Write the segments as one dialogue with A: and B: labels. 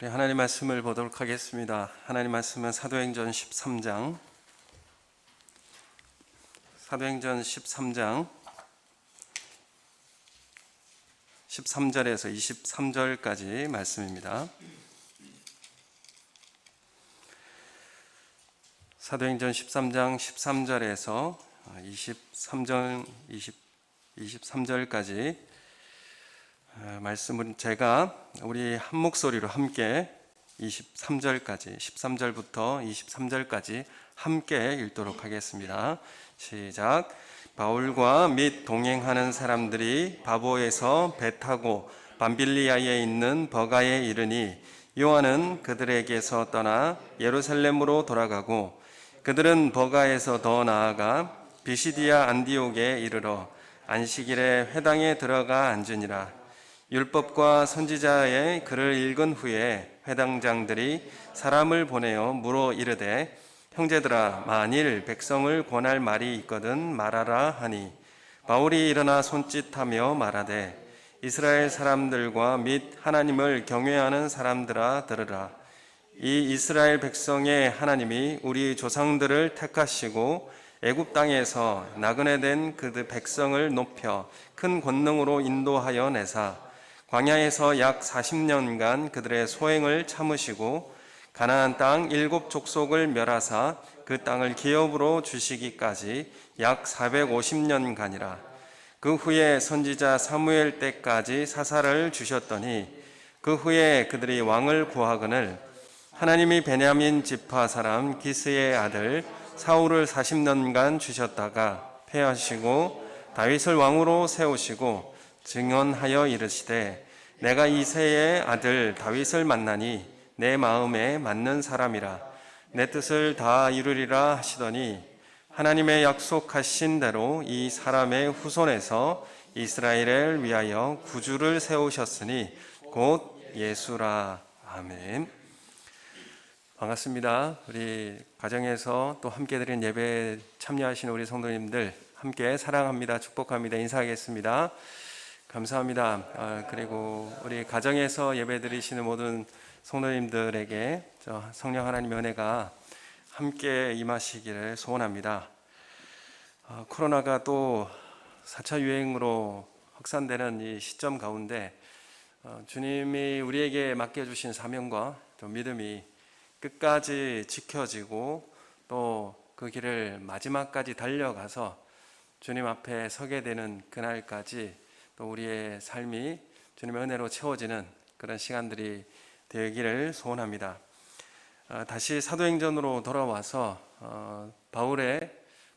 A: 우리 하나님 말씀을 보도록 하겠습니다. 하나님 말씀은 사도행전 13장 13절에서 23절까지 말씀입니다. 사도행전 13장 13절에서 23절까지 말씀은 제가 우리 한 목소리로 함께 13절부터 23절까지 함께 읽도록 하겠습니다. 시작. 바울과 및 동행하는 사람들이 바보에서 배 타고 밤빌리아에 있는 버가에 이르니 요한은 그들에게서 떠나 예루살렘으로 돌아가고 그들은 버가에서 더 나아가 비시디아 안디옥에 이르러 안식일에 회당에 들어가 앉으니라. 율법과 선지자의 글을 읽은 후에 회당장들이 사람을 보내어 물어 이르되 형제들아 만일 백성을 권할 말이 있거든 말하라 하니 바울이 일어나 손짓하며 말하되 이스라엘 사람들과 및 하나님을 경외하는 사람들아 들으라. 이 이스라엘 백성의 하나님이 우리 조상들을 택하시고 애굽 땅에서 나그네 된 그 백성을 높여 큰 권능으로 인도하여 내사 광야에서 약 40년간 그들의 소행을 참으시고 가나안 땅 7 족속을 멸하사 그 땅을 기업으로 주시기까지 약 450년간이라. 그 후에 선지자 사무엘 때까지 사사를 주셨더니 그 후에 그들이 왕을 구하거늘 하나님이 베냐민 지파 사람 기스의 아들 사울을 40년간 주셨다가 패하시고 다윗을 왕으로 세우시고 증언하여 이르시되 내가 이새의 아들 다윗을 만나니 내 마음에 맞는 사람이라 내 뜻을 다 이루리라 하시더니 하나님의 약속하신 대로 이 사람의 후손에서 이스라엘을 위하여 구주를 세우셨으니 곧 예수라. 아멘. 반갑습니다. 우리 가정에서 또 함께 드린 예배에 참여하신 우리 성도님들 함께 사랑합니다. 축복합니다. 인사하겠습니다. 감사합니다. 그리고 우리 가정에서 예배드리시는 모든 성도님들에게 성령 하나님의 은혜가 함께 임하시기를 소원합니다. 코로나가 또 4차 유행으로 확산되는 이 시점 가운데 주님이 우리에게 맡겨주신 사명과 또 믿음이 끝까지 지켜지고 또 그 길을 마지막까지 달려가서 주님 앞에 서게 되는 그날까지 또 우리의 삶이 주님의 은혜로 채워지는 그런 시간들이 되기를 소원합니다. 다시 사도행전으로 돌아와서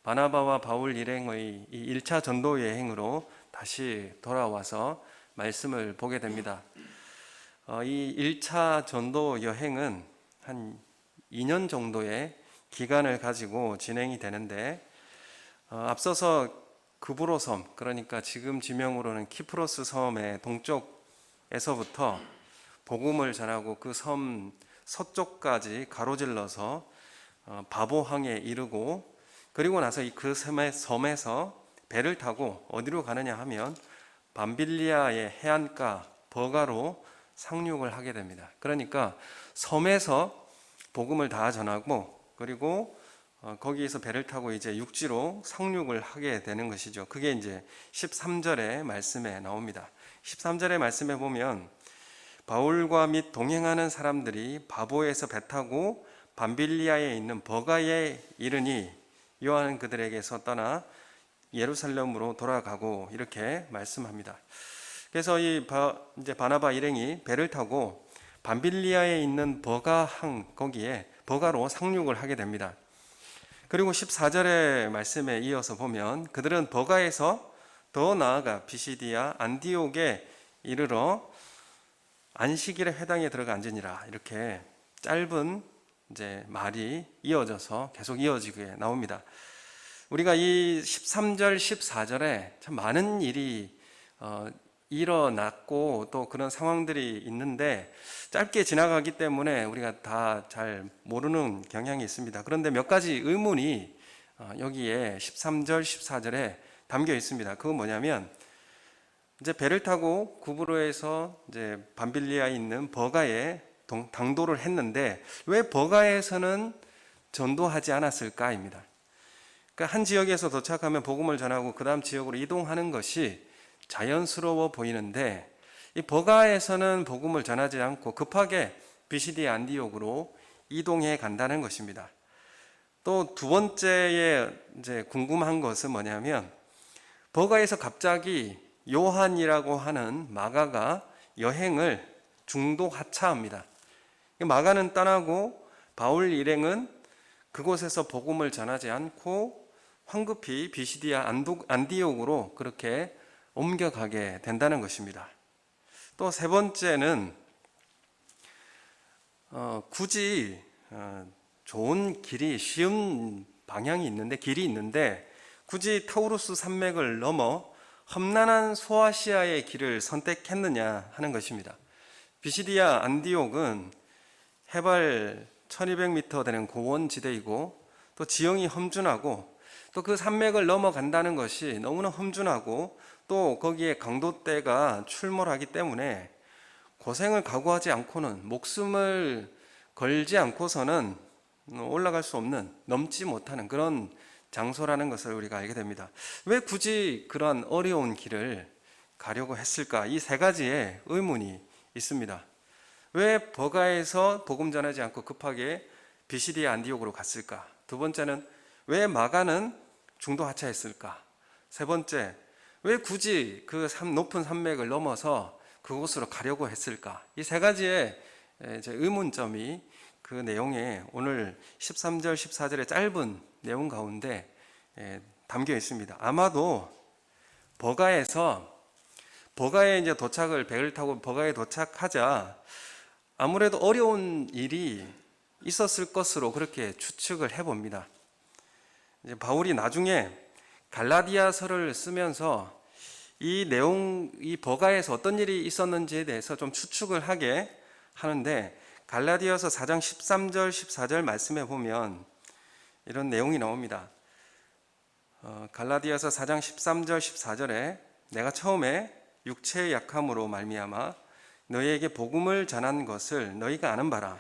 A: 바나바와 바울 일행의 이 1차 전도 여행으로 다시 돌아와서 말씀을 보게 됩니다. 이 1차 전도 여행은 한 2년 정도의 기간을 가지고 진행이 되는데 앞서서 그브로 섬, 그러니까 지금 지명으로는 키프로스 섬의 동쪽에서부터 복음을 전하고 그 섬 서쪽까지 가로질러서 바보항에 이르고 그리고 나서 그 섬에서 배를 타고 어디로 가느냐 하면 밤빌리아의 해안가 버가로 상륙을 하게 됩니다. 그러니까 섬에서 복음을 다 전하고 그리고 거기에서 배를 타고 이제 육지로 상륙을 하게 되는 것이죠. 그게 이제 13절의 말씀에 나옵니다. 13절의 말씀에 보면 바울과 및 동행하는 사람들이 바보에서 배 타고 밤빌리아에 있는 버가에 이르니 요한은 그들에게서 떠나 예루살렘으로 돌아가고 이렇게 말씀합니다. 그래서 이제 바나바 일행이 배를 타고 밤빌리아에 있는 버가항 거기에 버가로 상륙을 하게 됩니다. 그리고 14절의 말씀에 이어서 보면 그들은 버가에서 더 나아가 비시디아 안디옥에 이르러 안식일에 회당에 들어가 앉으니라. 이렇게 짧은 이제 말이 이어져서 계속 이어지게 나옵니다. 우리가 이 13절, 14절에 참 많은 일이 일어났고 또 그런 상황들이 있는데 짧게 지나가기 때문에 우리가 다 잘 모르는 경향이 있습니다. 그런데 몇 가지 의문이 여기에 13절, 14절에 담겨 있습니다. 그건 뭐냐면 이제 배를 타고 구브로에서 이제 밤빌리아에 있는 버가에 당도를 했는데 왜 버가에서는 전도하지 않았을까입니다. 그러니까 한 지역에서 도착하면 복음을 전하고 그 다음 지역으로 이동하는 것이 자연스러워 보이는데 이 버가에서는 복음을 전하지 않고 급하게 비시디아 안디옥으로 이동해 간다는 것입니다. 또 두 번째에 이제 궁금한 것은 뭐냐면 버가에서 갑자기 요한이라고 하는 마가가 여행을 중도 하차합니다. 마가는 떠나고 바울 일행은 그곳에서 복음을 전하지 않고 황급히 비시디아 안디옥으로 그렇게 옮겨가게 된다는 것입니다. 또 세 번째는 굳이 좋은 길이 쉬운 방향이 있는데 길이 있는데 굳이 타우루스 산맥을 넘어 험난한 소아시아의 길을 선택했느냐 하는 것입니다. 비시디아 안디옥은 해발 1200m 되는 고원지대이고 또 지형이 험준하고 또 그 산맥을 넘어간다는 것이 너무나 험준하고 또 거기에 강도대가 출몰하기 때문에 고생을 각오하지 않고는 목숨을 걸지 않고서는 올라갈 수 없는 넘지 못하는 그런 장소라는 것을 우리가 알게 됩니다. 왜 굳이 그런 어려운 길을 가려고 했을까? 이 세 가지의 의문이 있습니다. 왜 버가에서 복음 전하지 않고 급하게 비시디아 안디옥으로 갔을까? 두 번째는 왜 마가는 중도 하차했을까? 세 번째, 왜 굳이 그 높은 산맥을 넘어서 그곳으로 가려고 했을까? 이 세 가지의 의문점이 그 내용에 오늘 13절, 14절의 짧은 내용 가운데 담겨 있습니다. 아마도 버가에 이제 배를 타고 버가에 도착하자 아무래도 어려운 일이 있었을 것으로 그렇게 추측을 해봅니다. 이제 바울이 나중에 갈라디아서를 쓰면서 이 버가에서 어떤 일이 있었는지에 대해서 좀 추측을 하게 하는데 갈라디아서 4장 13절, 14절 말씀에 보면 이런 내용이 나옵니다. 갈라디아서 4장 13절, 14절에 내가 처음에 육체의 약함으로 말미암아 너희에게 복음을 전한 것을 너희가 아는 바라.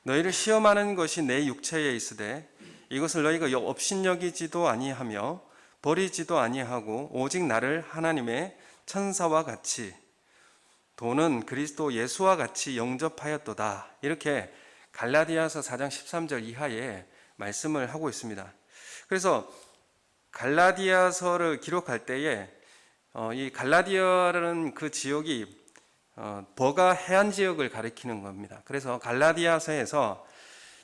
A: 너희를 시험하는 것이 내 육체에 있으되 이것을 너희가 업신여기지도 아니하며 버리지도 아니하고 오직 나를 하나님의 천사와 같이 도는 그리스도 예수와 같이 영접하였도다. 이렇게 갈라디아서 4장 13절 이하에 말씀을 하고 있습니다. 그래서 갈라디아서를 기록할 때에 이 갈라디아라는 그 지역이 버가 해안 지역을 가리키는 겁니다. 그래서 갈라디아서에서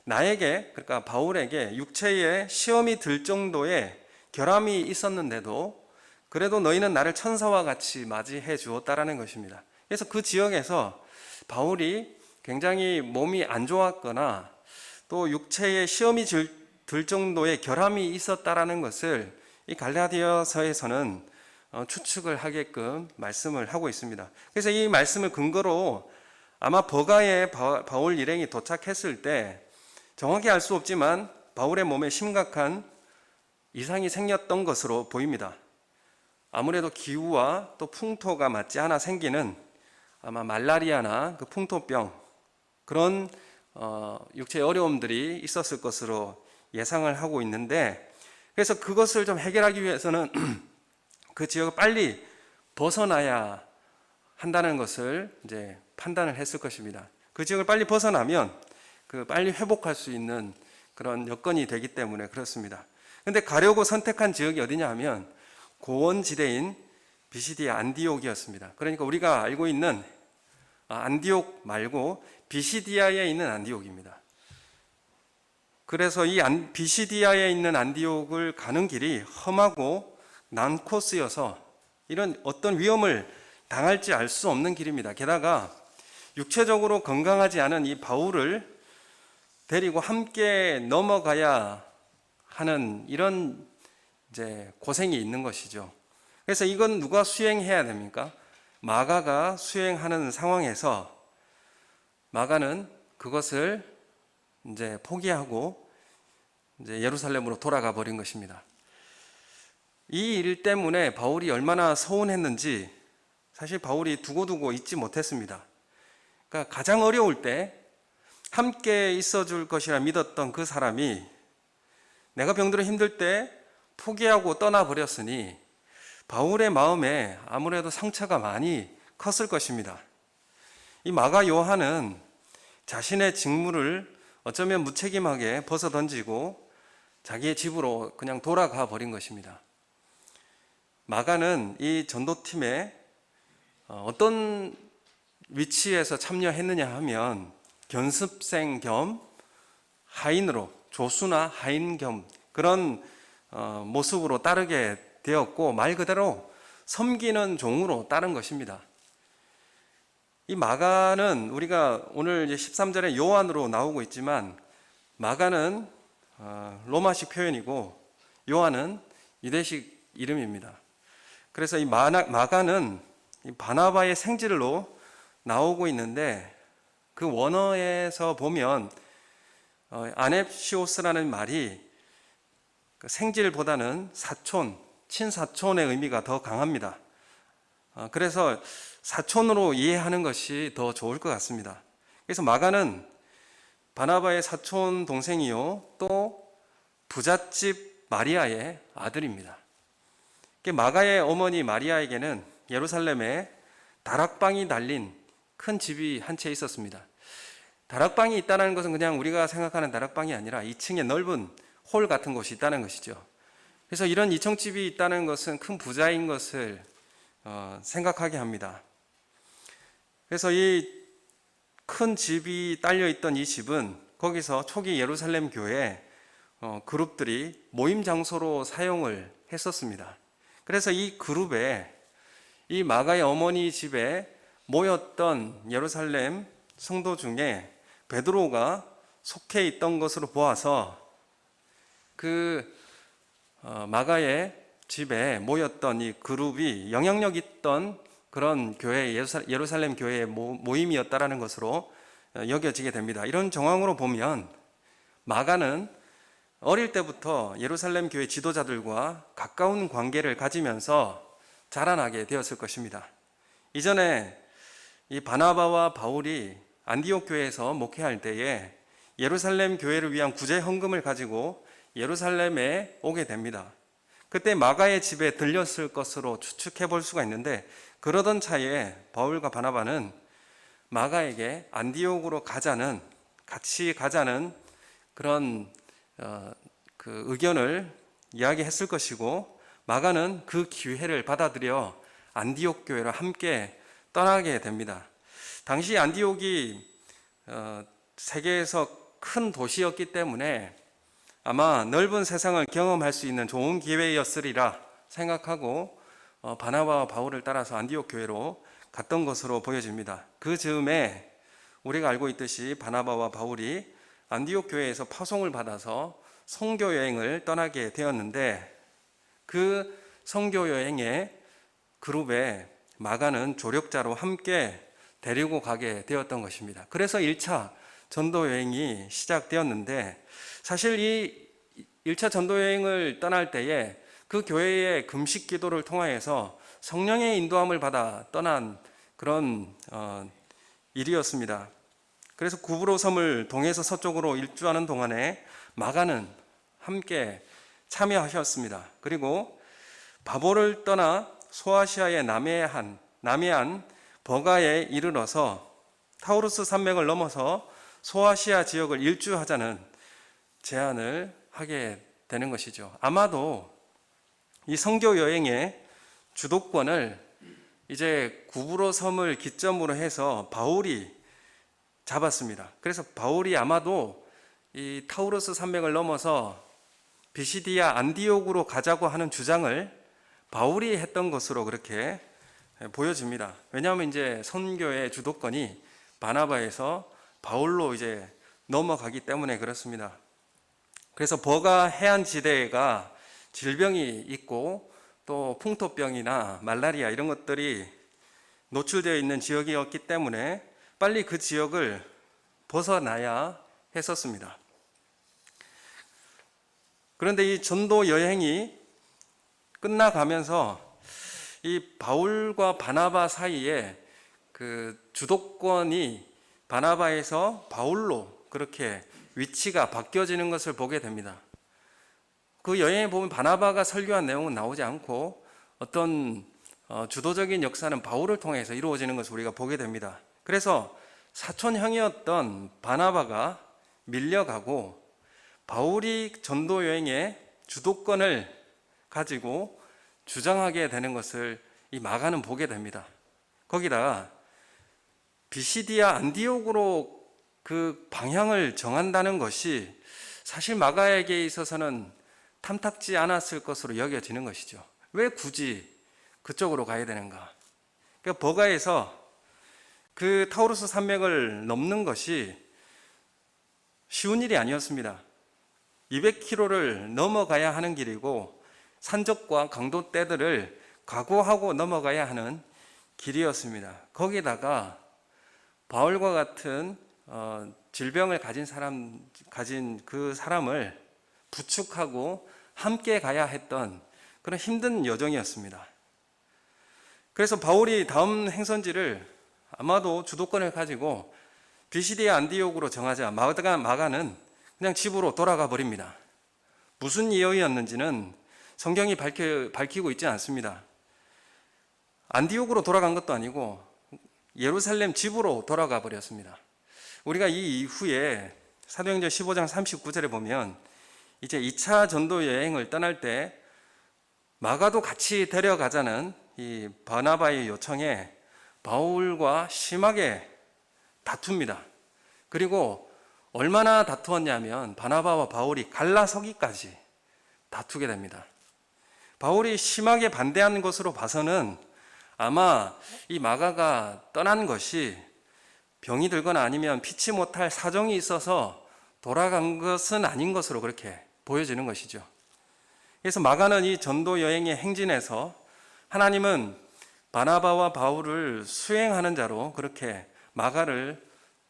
A: 나에게, 그러니까 바울에게 육체에 시험이 들 정도의 결함이 있었는데도 그래도 너희는 나를 천사와 같이 맞이해 주었다라는 것입니다. 그래서 그 지역에서 바울이 굉장히 몸이 안 좋았거나 또 육체에 시험이 들 정도의 결함이 있었다라는 것을 이 갈라디아서에서는 추측을 하게끔 말씀을 하고 있습니다. 그래서 이 말씀을 근거로 아마 버가에 바울 일행이 도착했을 때 정확히 알 수 없지만 바울의 몸에 심각한 이상이 생겼던 것으로 보입니다. 아무래도 기후와 또 풍토가 맞지 않아 생기는 아마 말라리아나 그 풍토병 그런 육체의 어려움들이 있었을 것으로 예상을 하고 있는데 그래서 그것을 좀 해결하기 위해서는 그 지역을 빨리 벗어나야 한다는 것을 이제 판단을 했을 것입니다. 그 지역을 빨리 벗어나면 빨리 회복할 수 있는 그런 여건이 되기 때문에 그렇습니다. 근데 가려고 선택한 지역이 어디냐 하면 고원지대인 비시디아 안디옥이었습니다. 그러니까 우리가 알고 있는 안디옥 말고 비시디아에 있는 안디옥입니다. 그래서 이 비시디아에 있는 안디옥을 가는 길이 험하고 난 코스여서 이런 어떤 위험을 당할지 알 수 없는 길입니다. 게다가 육체적으로 건강하지 않은 이 바울을 데리고 함께 넘어가야 하는 이런 이제 고생이 있는 것이죠. 그래서 이건 누가 수행해야 됩니까? 마가가 수행하는 상황에서 마가는 그것을 이제 포기하고 이제 예루살렘으로 돌아가 버린 것입니다. 이 일 때문에 바울이 얼마나 서운했는지 사실 바울이 두고두고 잊지 못했습니다. 그러니까 가장 어려울 때 함께 있어 줄 것이라 믿었던 그 사람이 내가 병들어 힘들 때 포기하고 떠나버렸으니 바울의 마음에 아무래도 상처가 많이 컸을 것입니다. 이 마가 요한은 자신의 직무를 어쩌면 무책임하게 벗어던지고 자기의 집으로 그냥 돌아가 버린 것입니다. 마가는 이 전도팀에 어떤 위치에서 참여했느냐 하면 견습생 겸 하인으로, 조수나 하인 겸 그런 모습으로 따르게 되었고, 말 그대로 섬기는 종으로 따른 것입니다. 이 마가는 우리가 오늘 이제 13절에 요한으로 나오고 있지만, 마가는 로마식 표현이고 요한은 유대식 이름입니다. 그래서 이 마가는 이 바나바의 생질로 나오고 있는데, 그 원어에서 보면 아넵시오스라는 말이 생질보다는 사촌, 친사촌의 의미가 더 강합니다. 그래서 사촌으로 이해하는 것이 더 좋을 것 같습니다. 그래서 마가는 바나바의 사촌 동생이요, 또 부잣집 마리아의 아들입니다. 마가의 어머니 마리아에게는 예루살렘에 다락방이 달린 큰 집이 한 채 있었습니다. 다락방이 있다는 것은 그냥 우리가 생각하는 다락방이 아니라 2층에 넓은 홀 같은 곳이 있다는 것이죠. 그래서 이런 2층 집이 있다는 것은 큰 부자인 것을 생각하게 합니다. 그래서 이 큰 집이 딸려있던 이 집은 거기서 초기 예루살렘 교회 그룹들이 모임 장소로 사용을 했었습니다. 그래서 이 그룹에 이 마가의 어머니 집에 모였던 예루살렘 성도 중에 베드로가 속해 있던 것으로 보아서 그 마가의 집에 모였던 이 그룹이 영향력 있던 그런 교회, 예루살렘 교회의 모임이었다라는 것으로 여겨지게 됩니다. 이런 정황으로 보면 마가는 어릴 때부터 예루살렘 교회 지도자들과 가까운 관계를 가지면서 자라나게 되었을 것입니다. 이전에 이 바나바와 바울이 안디옥 교회에서 목회할 때에 예루살렘 교회를 위한 구제 헌금을 가지고 예루살렘에 오게 됩니다. 그때 마가의 집에 들렸을 것으로 추측해 볼 수가 있는데, 그러던 차에 바울과 바나바는 마가에게 안디옥으로 같이 가자는 그런 그 의견을 이야기했을 것이고, 마가는 그 기회를 받아들여 안디옥 교회로 함께 떠나게 됩니다. 당시 안디옥이 세계에서 큰 도시였기 때문에 아마 넓은 세상을 경험할 수 있는 좋은 기회였으리라 생각하고 바나바와 바울을 따라서 안디옥 교회로 갔던 것으로 보여집니다. 그 즈음에 우리가 알고 있듯이 바나바와 바울이 안디옥 교회에서 파송을 받아서 선교 여행을 떠나게 되었는데, 그 선교 여행의 그룹에 마가는 조력자로 함께 데리고 가게 되었던 것입니다. 그래서 1차 전도 여행이 시작되었는데, 사실 이 1차 전도 여행을 떠날 때에 그 교회의 금식 기도를 통하여서 성령의 인도함을 받아 떠난 그런 일이었습니다. 그래서 구브로 섬을 동에서 서쪽으로 일주하는 동안에 마가는 함께 참여하셨습니다. 그리고 바보를 떠나 소아시아의 남해안 버가에 이르러서 타우루스 산맥을 넘어서 소아시아 지역을 일주하자는 제안을 하게 되는 것이죠. 아마도 이 선교 여행의 주도권을 이제 구브로 섬을 기점으로 해서 바울이 잡았습니다. 그래서 바울이 아마도 이 타우루스 산맥을 넘어서 비시디아 안디옥으로 가자고 하는 주장을 바울이 했던 것으로 그렇게 보여집니다. 왜냐하면 이제 선교의 주도권이 바나바에서 바울로 이제 넘어가기 때문에 그렇습니다. 그래서 버가 해안 지대가 질병이 있고 또 풍토병이나 말라리아 이런 것들이 노출되어 있는 지역이었기 때문에 빨리 그 지역을 벗어나야 했었습니다. 그런데 이 전도 여행이 끝나가면서 이 바울과 바나바 사이에 그 주도권이 바나바에서 바울로 그렇게 위치가 바뀌어지는 것을 보게 됩니다. 그 여행에 보면 바나바가 설교한 내용은 나오지 않고 어떤 주도적인 역사는 바울을 통해서 이루어지는 것을 우리가 보게 됩니다. 그래서 사촌형이었던 바나바가 밀려가고 바울이 전도 여행의 주도권을 가지고 주장하게 되는 것을 이 마가는 보게 됩니다. 거기다가 비시디아 안디옥으로 그 방향을 정한다는 것이 사실 마가에게 있어서는 탐탁지 않았을 것으로 여겨지는 것이죠. 왜 굳이 그쪽으로 가야 되는가? 그러니까 버가에서 그 타우루스 산맥을 넘는 것이 쉬운 일이 아니었습니다. 200km를 넘어가야 하는 길이고 산적과 강도떼들을 각오하고 넘어가야 하는 길이었습니다. 거기다가 바울과 같은 질병을 가진 그 사람을 부축하고 함께 가야 했던 그런 힘든 여정이었습니다. 그래서 바울이 다음 행선지를 아마도 주도권을 가지고 비시디아 안디옥으로 정하자 마가는 그냥 집으로 돌아가 버립니다. 무슨 이유였는지는 성경이 밝히고 있지 않습니다. 안디옥으로 돌아간 것도 아니고 예루살렘 집으로 돌아가 버렸습니다. 우리가 이 이후에 사도행전 15장 39절에 보면 이제 2차 전도 여행을 떠날 때 마가도 같이 데려가자는 이 바나바의 요청에 바울과 심하게 다툽니다. 그리고 얼마나 다투었냐면 바나바와 바울이 갈라서기까지 다투게 됩니다. 바울이 심하게 반대하는 것으로 봐서는 아마 이 마가가 떠난 것이 병이 들거나 아니면 피치 못할 사정이 있어서 돌아간 것은 아닌 것으로 그렇게 보여지는 것이죠. 그래서 마가는 이 전도 여행의 행진에서 하나님은 바나바와 바울을 수행하는 자로 그렇게 마가를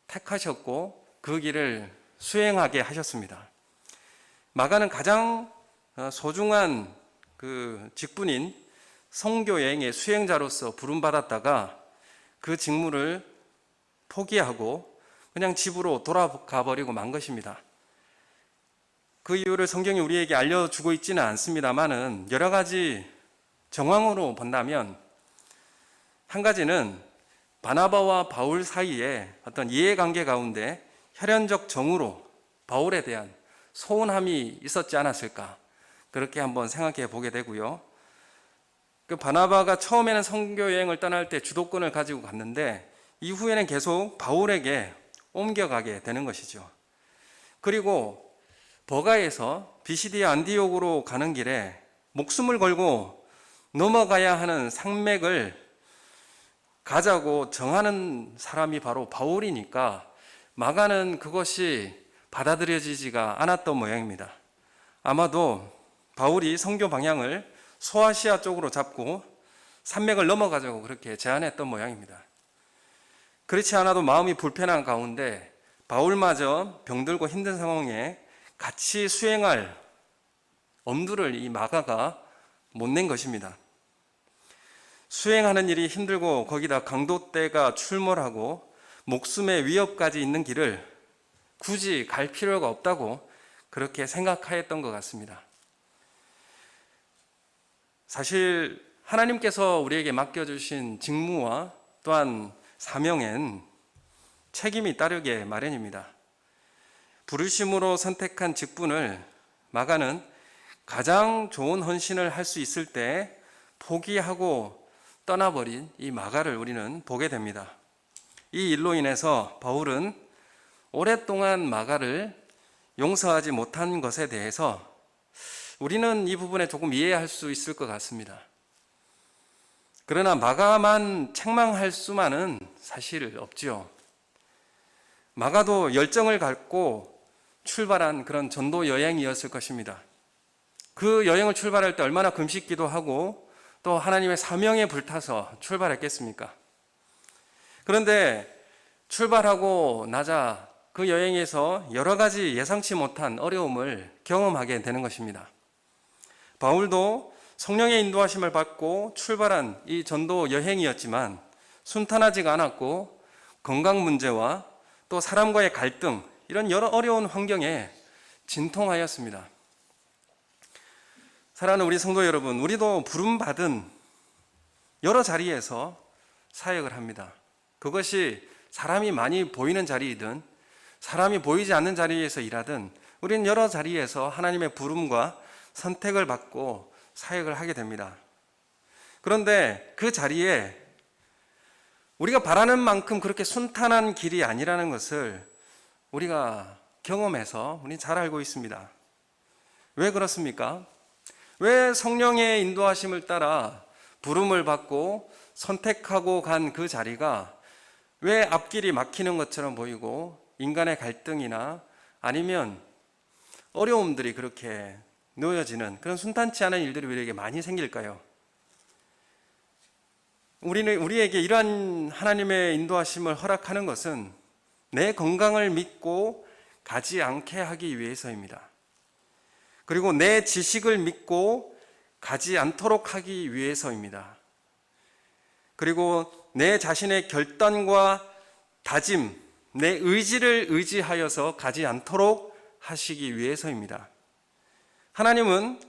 A: 택하셨고 그 길을 수행하게 하셨습니다. 마가는 가장 소중한 그 직분인 선교 여행의 수행자로서 부름받았다가 그 직무를 포기하고 그냥 집으로 돌아가 버리고 만 것입니다. 그 이유를 성경이 우리에게 알려주고 있지는 않습니다만은 여러 가지 정황으로 본다면 한 가지는 바나바와 바울 사이에 어떤 이해관계 가운데 혈연적 정으로 바울에 대한 소원함이 있었지 않았을까 그렇게 한번 생각해 보게 되고요. 그 바나바가 처음에는 선교 여행을 떠날 때 주도권을 가지고 갔는데 이후에는 계속 바울에게 옮겨가게 되는 것이죠. 그리고 버가에서 비시디아 안디옥으로 가는 길에 목숨을 걸고 넘어가야 하는 산맥을 가자고 정하는 사람이 바로 바울이니까 마가는 그것이 받아들여지지가 않았던 모양입니다. 아마도 바울이 선교 방향을 소아시아 쪽으로 잡고 산맥을 넘어가자고 그렇게 제안했던 모양입니다. 그렇지 않아도 마음이 불편한 가운데 바울마저 병들고 힘든 상황에 같이 수행할 엄두를 이 마가가 못 낸 것입니다. 수행하는 일이 힘들고 거기다 강도떼가 출몰하고 목숨의 위협까지 있는 길을 굳이 갈 필요가 없다고 그렇게 생각하였던 것 같습니다. 사실 하나님께서 우리에게 맡겨주신 직무와 또한 사명엔 책임이 따르게 마련입니다. 부르심으로 선택한 직분을 마가는 가장 좋은 헌신을 할 수 있을 때 포기하고 떠나버린 이 마가를 우리는 보게 됩니다. 이 일로 인해서 바울은 오랫동안 마가를 용서하지 못한 것에 대해서 우리는 이 부분에 조금 이해할 수 있을 것 같습니다. 그러나 마가만 책망할 수만은 사실 없지요. 마가도 열정을 갖고 출발한 그런 전도 여행이었을 것입니다. 그 여행을 출발할 때 얼마나 금식기도 하고 또 하나님의 사명에 불타서 출발했겠습니까? 그런데 출발하고 나자 그 여행에서 여러 가지 예상치 못한 어려움을 경험하게 되는 것입니다. 바울도 성령의 인도하심을 받고 출발한 이 전도 여행이었지만 순탄하지가 않았고 건강 문제와 또 사람과의 갈등, 이런 여러 어려운 환경에 진통하였습니다. 사랑하는 우리 성도 여러분, 우리도 부름받은 여러 자리에서 사역을 합니다. 그것이 사람이 많이 보이는 자리이든 사람이 보이지 않는 자리에서 일하든 우리는 여러 자리에서 하나님의 부름과 선택을 받고 사역을 하게 됩니다. 그런데 그 자리에 우리가 바라는 만큼 그렇게 순탄한 길이 아니라는 것을 우리가 경험해서 우리는 잘 알고 있습니다. 왜 그렇습니까? 왜 성령의 인도하심을 따라 부름을 받고 선택하고 간 그 자리가 왜 앞길이 막히는 것처럼 보이고 인간의 갈등이나 아니면 어려움들이 그렇게 놓여지는 그런 순탄치 않은 일들이 우리에게 많이 생길까요? 우리에게 이러한 하나님의 인도하심을 허락하는 것은 내 건강을 믿고 가지 않게 하기 위해서입니다. 그리고 내 지식을 믿고 가지 않도록 하기 위해서입니다. 그리고 내 자신의 결단과 다짐, 내 의지를 의지하여서 가지 않도록 하시기 위해서입니다. 하나님은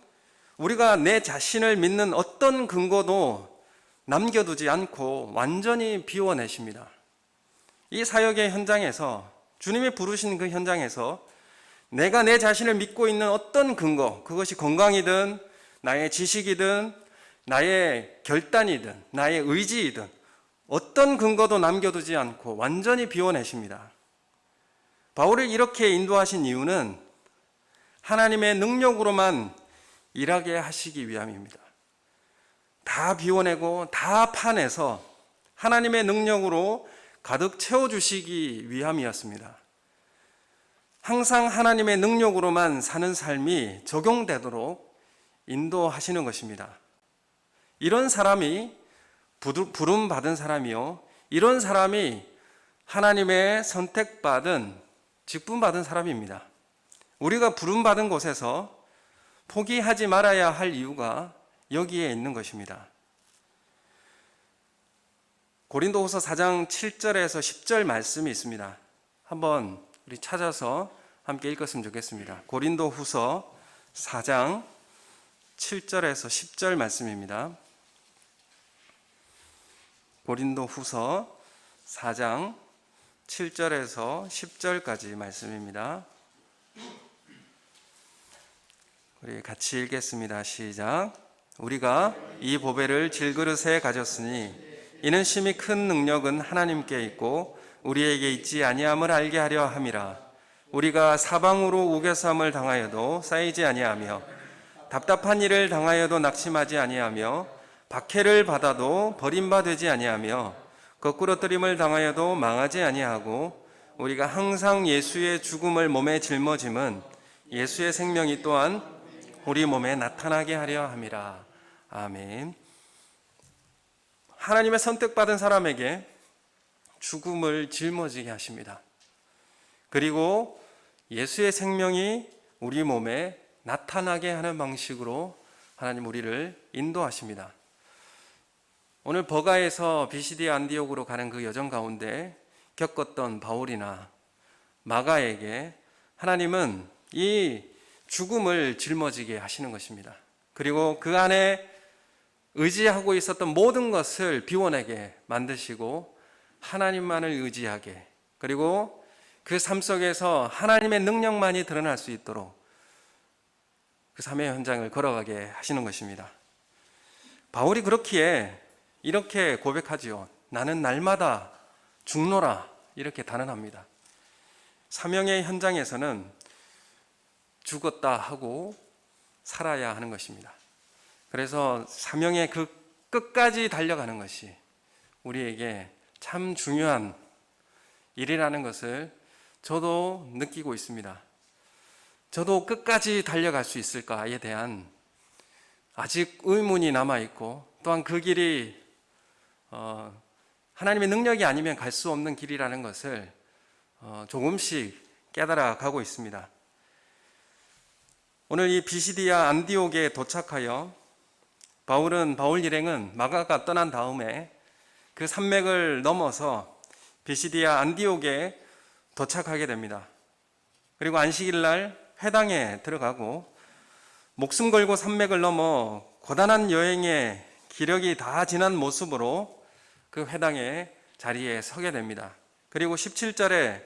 A: 우리가 내 자신을 믿는 어떤 근거도 남겨두지 않고 완전히 비워내십니다. 이 사역의 현장에서, 주님이 부르신 그 현장에서 내가 내 자신을 믿고 있는 어떤 근거, 그것이 건강이든 나의 지식이든 나의 결단이든 나의 의지이든 어떤 근거도 남겨두지 않고 완전히 비워내십니다. 바울을 이렇게 인도하신 이유는 하나님의 능력으로만 일하게 하시기 위함입니다. 다 비워내고 다 파내서 하나님의 능력으로 가득 채워주시기 위함이었습니다. 항상 하나님의 능력으로만 사는 삶이 적용되도록 인도하시는 것입니다. 이런 사람이 부름받은 사람이요, 이런 사람이 하나님의 선택받은 직분받은 사람입니다. 우리가 부름받은 곳에서 포기하지 말아야 할 이유가 여기에 있는 것입니다. 고린도후서 4장 7절에서 10절 말씀이 있습니다. 한번 우리 찾아서 함께 읽었으면 좋겠습니다. 고린도후서 4장 7절에서 10절 말씀입니다. 고린도후서 4장 7절에서 10절까지 말씀입니다. 우리 같이 읽겠습니다. 시작. 우리가 이 보배를 질그릇에 가졌으니 이는 심히 큰 능력은 하나님께 있고 우리에게 있지 아니함을 알게 하려 함이라. 우리가 사방으로 우겨쌈을 당하여도 쌓이지 아니하며 답답한 일을 당하여도 낙심하지 아니하며 박해를 받아도 버림받지 아니하며 거꾸로 뜨림을 당하여도 망하지 아니하고 우리가 항상 예수의 죽음을 몸에 짊어짐은 예수의 생명이 또한 우리 몸에 나타나게 하려 함이라. 아멘. 하나님의 선택받은 사람에게 죽음을 짊어지게 하십니다. 그리고 예수의 생명이 우리 몸에 나타나게 하는 방식으로 하나님 우리를 인도하십니다. 오늘 버가에서 비시디아 안디옥으로 가는 그 여정 가운데 겪었던 바울이나 마가에게 하나님은 이 죽음을 짊어지게 하시는 것입니다. 그리고 그 안에 의지하고 있었던 모든 것을 비워내게 만드시고 하나님만을 의지하게, 그리고 그 삶 속에서 하나님의 능력만이 드러날 수 있도록 그 삶의 현장을 걸어가게 하시는 것입니다. 바울이 그렇기에 이렇게 고백하지요. 나는 날마다 죽노라, 이렇게 단언합니다. 사명의 현장에서는 죽었다 하고 살아야 하는 것입니다. 그래서 사명의 그 끝까지 달려가는 것이 우리에게 참 중요한 일이라는 것을 저도 느끼고 있습니다. 저도 끝까지 달려갈 수 있을까에 대한 아직 의문이 남아있고, 또한 그 길이 하나님의 능력이 아니면 갈 수 없는 길이라는 것을 조금씩 깨달아 가고 있습니다. 오늘 이 비시디아 안디옥에 도착하여 바울 일행은 마가가 떠난 다음에 그 산맥을 넘어서 비시디아 안디옥에 도착하게 됩니다. 그리고 안식일 날 회당에 들어가고 목숨 걸고 산맥을 넘어 고단한 여행의 기력이 다 지난 모습으로 그 회당의 자리에 서게 됩니다. 그리고 17절에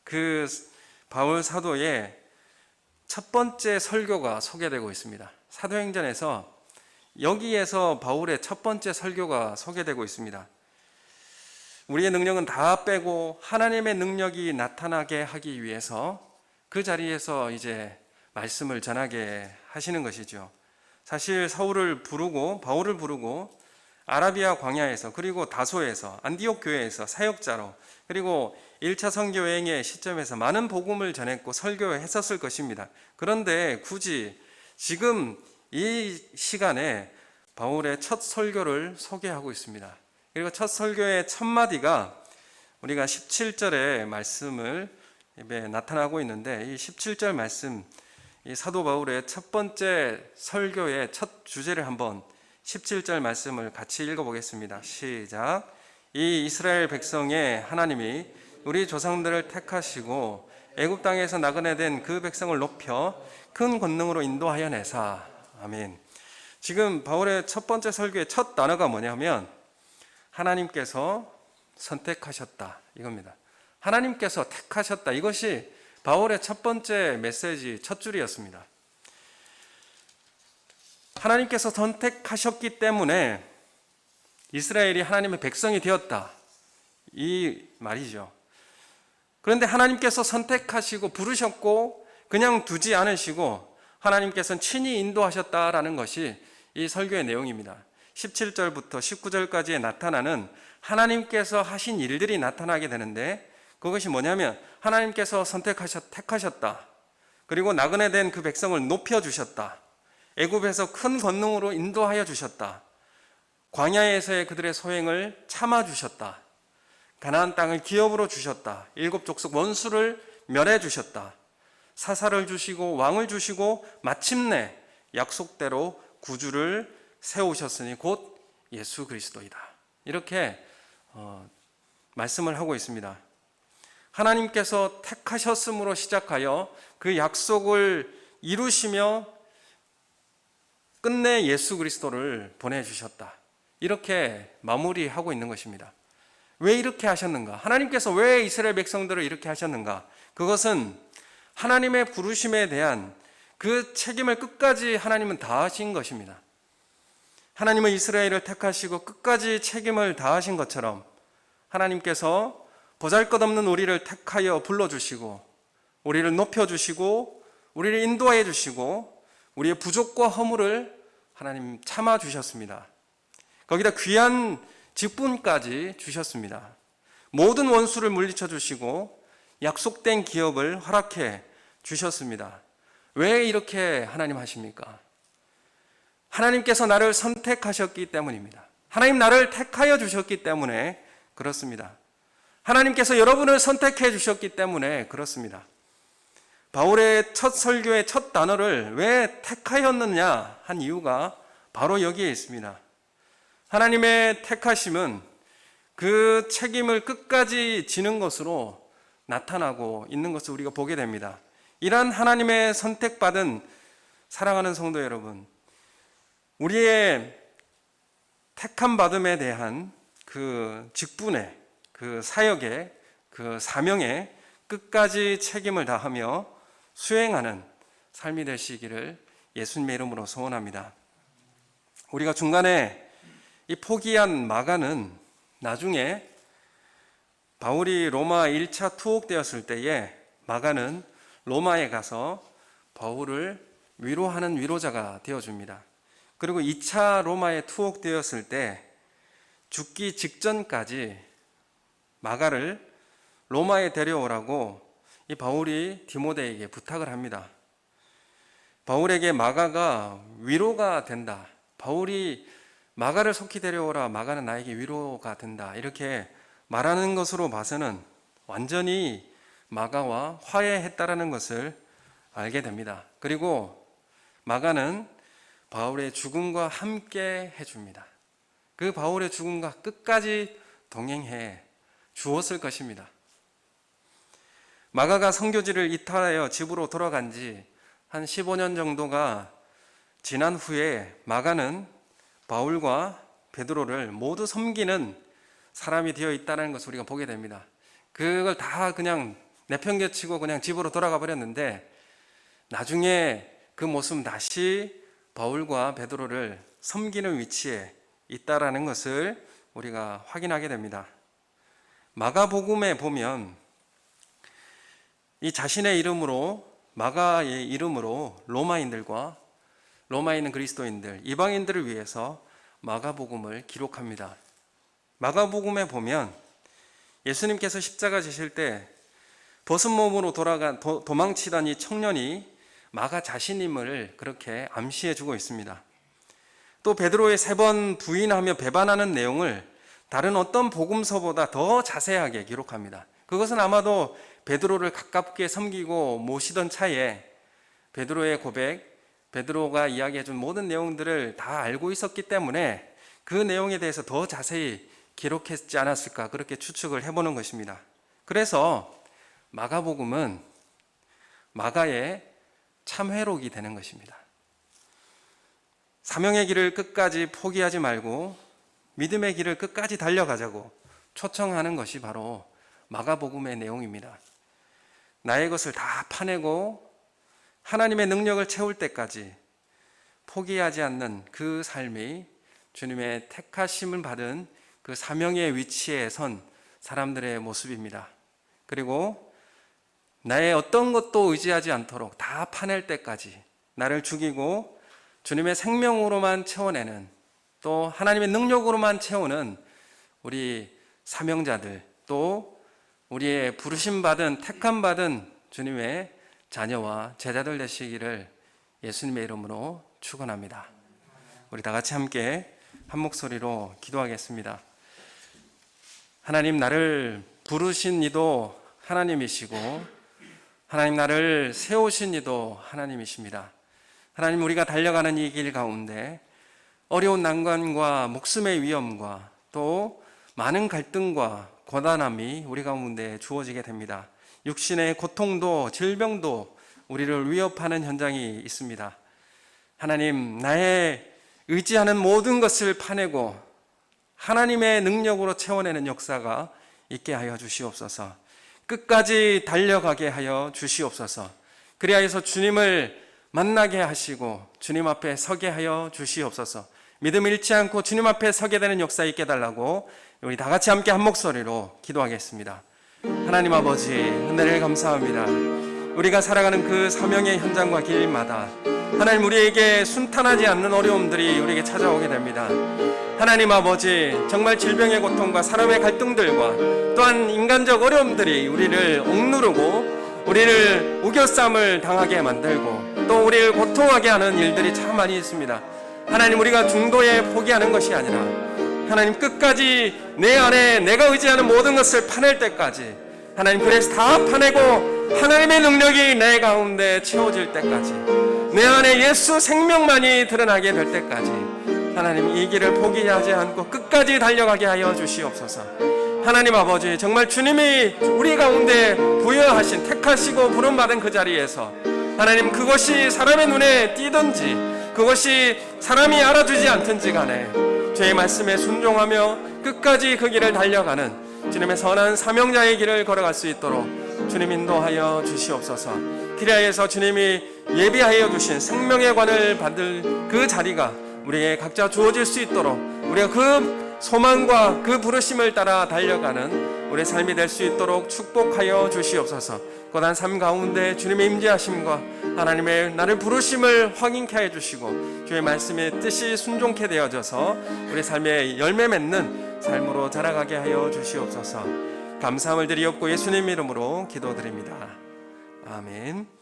A: 그 바울 사도의 첫 번째 설교가 소개되고 있습니다. 사도행전에서 여기에서 바울의 첫 번째 설교가 소개되고 있습니다. 우리의 능력은 다 빼고 하나님의 능력이 나타나게 하기 위해서 그 자리에서 이제 말씀을 전하게 하시는 것이죠. 사실 바울을 부르고 아라비아 광야에서 그리고 다소에서 안디옥 교회에서 사역자로 그리고 1차 선교 여행의 시점에서 많은 복음을 전했고 설교했었을 것입니다. 그런데 굳이 지금 이 시간에 바울의 첫 설교를 소개하고 있습니다. 그리고 첫 설교의 첫 마디가 우리가 17절의 말씀을 나타나고 있는데, 이 17절 말씀, 이 사도 바울의 첫 번째 설교의 첫 주제를 한번 17절 말씀을 같이 읽어보겠습니다. 시작. 이 이스라엘 백성의 하나님이 우리 조상들을 택하시고 애굽 땅에서 나그네된 그 백성을 높여 큰 권능으로 인도하여 내사. 아멘. 지금 바울의 첫 번째 설교의 첫 단어가 뭐냐면 하나님께서 선택하셨다, 이겁니다. 하나님께서 택하셨다, 이것이 바울의 첫 번째 메시지 첫 줄이었습니다. 하나님께서 선택하셨기 때문에 이스라엘이 하나님의 백성이 되었다, 이 말이죠. 그런데 하나님께서 선택하시고 부르셨고 그냥 두지 않으시고 하나님께서는 친히 인도하셨다라는 것이 이 설교의 내용입니다. 17절부터 19절까지에 나타나는 하나님께서 하신 일들이 나타나게 되는데, 그것이 뭐냐면 하나님께서 택하셨다. 그리고 나그네된 그 백성을 높여주셨다. 애굽에서 큰 권능으로 인도하여 주셨다. 광야에서의 그들의 소행을 참아주셨다. 가나안 땅을 기업으로 주셨다. 7족속 원수를 멸해 주셨다. 사사를 주시고 왕을 주시고 마침내 약속대로 구주를 세우셨으니 곧 예수 그리스도이다. 이렇게 말씀을 하고 있습니다. 하나님께서 택하셨음으로 시작하여 그 약속을 이루시며 끝내 예수 그리스도를 보내주셨다. 이렇게 마무리하고 있는 것입니다. 왜 이렇게 하셨는가? 하나님께서 왜 이스라엘 백성들을 이렇게 하셨는가? 그것은 하나님의 부르심에 대한 그 책임을 끝까지 하나님은 다하신 것입니다. 하나님은 이스라엘을 택하시고 끝까지 책임을 다하신 것처럼 하나님께서 보잘것없는 우리를 택하여 불러주시고 우리를 높여주시고 우리를 인도해 주시고 우리의 부족과 허물을 하나님 참아주셨습니다. 거기다 귀한 직분까지 주셨습니다. 모든 원수를 물리쳐 주시고 약속된 기업을 허락해 주셨습니다. 왜 이렇게 하나님 하십니까? 하나님께서 나를 선택하셨기 때문입니다. 하나님 나를 택하여 주셨기 때문에 그렇습니다. 하나님께서 여러분을 선택해 주셨기 때문에 그렇습니다. 바울의 첫 설교의 첫 단어를 왜 택하였느냐 한 이유가 바로 여기에 있습니다. 하나님의 택하심은 그 책임을 끝까지 지는 것으로 나타나고 있는 것을 우리가 보게 됩니다. 이러한 하나님의 선택받은 사랑하는 성도 여러분, 우리의 택함 받음에 대한 그 직분에, 그 사역에, 그 사명에 끝까지 책임을 다하며 수행하는 삶이 되시기를 예수님의 이름으로 소원합니다. 우리가 중간에 이 포기한 마가는 나중에 바울이 로마 1차 투옥되었을 때에 마가는 로마에 가서 바울을 위로하는 위로자가 되어줍니다. 그리고 2차 로마에 투옥되었을 때 죽기 직전까지 마가를 로마에 데려오라고 이 바울이 디모데에게 부탁을 합니다. 바울에게 마가가 위로가 된다. 바울이 마가를 속히 데려오라. 마가는 나에게 위로가 된다. 이렇게 말하는 것으로 봐서는 완전히 마가와 화해했다라는 것을 알게 됩니다. 그리고 마가는 바울의 죽음과 함께 해줍니다. 그 바울의 죽음과 끝까지 동행해 주었을 것입니다. 마가가 선교지를 이탈하여 집으로 돌아간 지 한 15년 정도가 지난 후에 마가는 바울과 베드로를 모두 섬기는 사람이 되어 있다는 것을 우리가 보게 됩니다. 그걸 다 그냥 내팽개치고 그냥 집으로 돌아가 버렸는데 나중에 그 모습 다시 바울과 베드로를 섬기는 위치에 있다라는 것을 우리가 확인하게 됩니다. 마가복음에 보면 이 자신의 이름으로, 마가의 이름으로 로마인은 그리스도인들, 이방인들을 위해서 마가복음을 기록합니다. 마가복음에 보면 예수님께서 십자가 지실 때 벗은 몸으로 도망치던 이 청년이 마가 자신임을 그렇게 암시해 주고 있습니다. 또 베드로의 3번 부인하며 배반하는 내용을 다른 어떤 복음서보다 더 자세하게 기록합니다. 그것은 아마도 베드로를 가깝게 섬기고 모시던 차에 베드로의 고백, 베드로가 이야기해 준 모든 내용들을 다 알고 있었기 때문에 그 내용에 대해서 더 자세히 기록했지 않았을까, 그렇게 추측을 해보는 것입니다. 그래서 마가복음은 마가의 참회록이 되는 것입니다. 사명의 길을 끝까지 포기하지 말고 믿음의 길을 끝까지 달려가자고 초청하는 것이 바로 마가복음의 내용입니다. 나의 것을 다 파내고 하나님의 능력을 채울 때까지 포기하지 않는 그 삶이 주님의 택하심을 받은 그 사명의 위치에 선 사람들의 모습입니다. 그리고 나의 어떤 것도 의지하지 않도록 다 파낼 때까지 나를 죽이고 주님의 생명으로만 채워내는, 또 하나님의 능력으로만 채우는 우리 사명자들, 또 우리의 부르심받은 택함받은 주님의 자녀와 제자들 되시기를 예수님의 이름으로 축원합니다. 우리 다 같이 함께 한 목소리로 기도하겠습니다. 하나님, 나를 부르신 이도 하나님이시고 하나님, 나를 세우신 이도 하나님이십니다. 하나님, 우리가 달려가는 이 길 가운데 어려운 난관과 목숨의 위험과 또 많은 갈등과 고단함이 우리 가운데 주어지게 됩니다. 육신의 고통도 질병도 우리를 위협하는 현장이 있습니다. 하나님, 나의 의지하는 모든 것을 파내고 하나님의 능력으로 채워내는 역사가 있게 하여 주시옵소서. 끝까지 달려가게 하여 주시옵소서. 그리하여서 주님을 만나게 하시고 주님 앞에 서게 하여 주시옵소서. 믿음 잃지 않고 주님 앞에 서게 되는 역사 있게 달라고 우리 다 같이 함께 한 목소리로 기도하겠습니다. 하나님 아버지, 은혜를 감사합니다. 우리가 살아가는 그 사명의 현장과 길마다 하나님, 우리에게 순탄하지 않는 어려움들이 우리에게 찾아오게 됩니다. 하나님 아버지, 정말 질병의 고통과 사람의 갈등들과 또한 인간적 어려움들이 우리를 억누르고 우리를 우겨쌈을 당하게 만들고 또 우리를 고통하게 하는 일들이 참 많이 있습니다. 하나님, 우리가 중도에 포기하는 것이 아니라 하나님, 끝까지 내 안에 내가 의지하는 모든 것을 파낼 때까지, 하나님, 그래서 다 파내고 하나님의 능력이 내 가운데 채워질 때까지, 내 안에 예수 생명만이 드러나게 될 때까지 하나님, 이 길을 포기하지 않고 끝까지 달려가게 하여 주시옵소서. 하나님 아버지, 정말 주님이 우리 가운데 부여하신, 택하시고 부름받은 그 자리에서 하나님, 그것이 사람의 눈에 띄든지 그것이 사람이 알아주지 않든지 간에 주의 말씀에 순종하며 끝까지 그 길을 달려가는 주님의 선한 사명자의 길을 걸어갈 수 있도록 주님 인도하여 주시옵소서. 그리하여서 주님이 예비하여 주신 생명의 관을 받을 그 자리가 우리에게 각자 주어질 수 있도록 우리가 그 소망과 그 부르심을 따라 달려가는 우리의 삶이 될 수 있도록 축복하여 주시옵소서. 고단 삶 가운데 주님의 임재하심과 하나님의 나를 부르심을 확인케 해 주시고 주의 말씀의 뜻이 순종케 되어져서 우리 삶의 열매 맺는 삶으로 자라가게 하여 주시옵소서. 감사함을 드리옵고 예수님 이름으로 기도드립니다. 아멘.